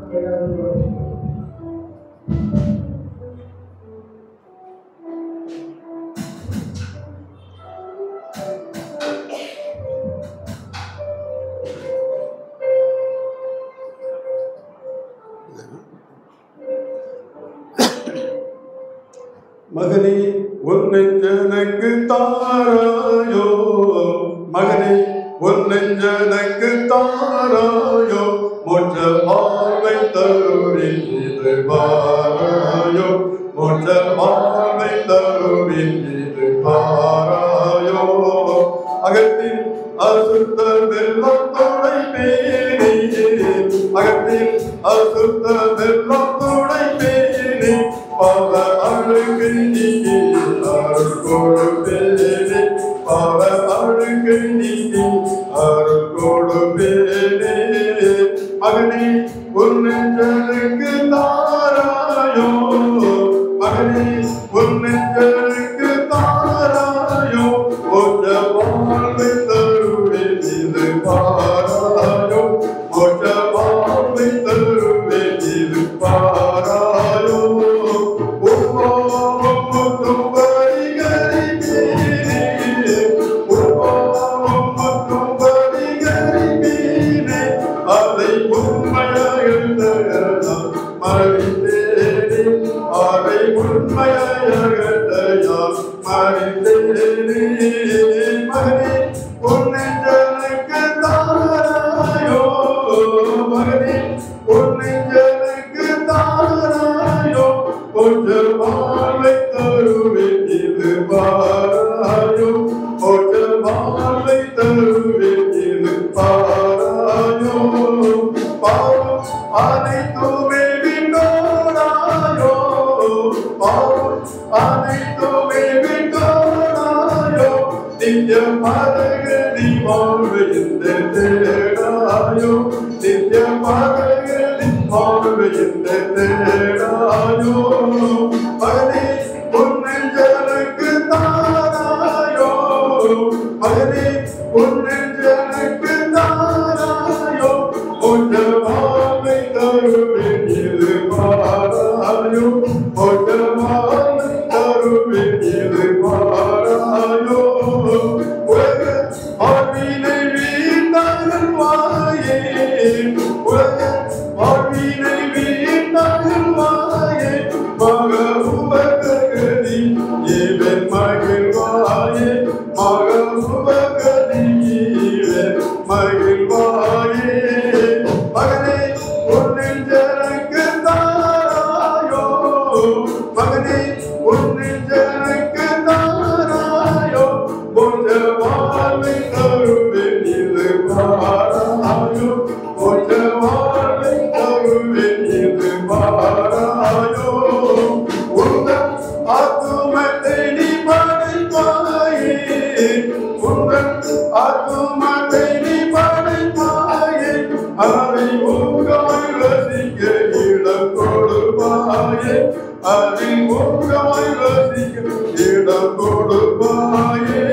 மகனே உன்னெஞ்சனக்கு தாராயோ, மகனே உன்னெஞ்சனக்கு தாராயோ, மோட்ச வாழ்வை தருவின் இது பாராயோ, மோட்ச வாழ்வை தருவின் இது பாராயோ. அகத்தின் அசுத்த வெள்ளத்தோடை பேணி, அகத்தின் அசுத்த வெள்ளத்தோடை பேணி, பல அழுகை நீக்கி அருள் கொடுப்பேனே, பல அழுகை நீக்கி அருள் கொடுப்பேனே. மகனே உன்னெஞ்சனுக்கு தாராயோ, மகனே உன்னெஞ்சனுக்கு தாராயோ, மோட்ச வாழ்வை தருவேன் இது பாராயோ, மோட்ச வாழ்வை தருவேன் இது பாராயோ. அதை உண்மையாக மறித்தேனே, அதை உண்மையாக மறித்தேனே. மகனே உன்னெஞ்சனுக்கு தாராயோ, மகனே உன்னெஞ்சனுக்கு தாராயோ, கொஞ்சம் வாழ்வை தருவேன் இது பாராயோ, கொஞ்சம் வாழ்வை தருவேன் இது பாராயோ. பாவம் அனைத்துமே விட்டோடாயோ, பாவம் அனைத்துமே விட்டோடாயோ, நித்திய மரகதி வாழ்வு என்று தேடாயோ, நித்திய மரகதி வாழ்வு என்று தேடாயோ. மகனே உன்னெஞ்சனுக்கு தாராயோ, மகனே உன்னெஞ்சனுக்கு தாராயோ, கொஞ்ச வாழ்வை தருவேன் இது பாராயோ, கொஞ்ச வாழ்வை தருவேன் இது பாராயோ. உலக வாழ்வினை வீழ்ந்தார்கள் வாயே, உலக வாழ்வினை வீழ்ந்தார்கள் வாயே, மக உபகதி இவன் மகிழ்வாயே, மக உபகதி இவன் மகிழ்வாயே. மகனே உன்னெஞ்சனுக்கு தாராயோ, மகனே உன்னெஞ்சனுக்கு தாராயோ, கொஞ்ச வாழ்வை தருவேன் இது பாராயோ, கொஞ்ச வாழ்வை தருவேன் இது பாராயோ. உங்கள் ஆத்துமத்தை நீ படைப்பாயே, உங்கள் ஆத்துமத்தை நீ படைப்பாயே, அதை உங்கள் ரசிக்க இடம் கொடுப்பாயே, அதை உங்கள் ரசிக்க இடம் கொடுப்பாயே.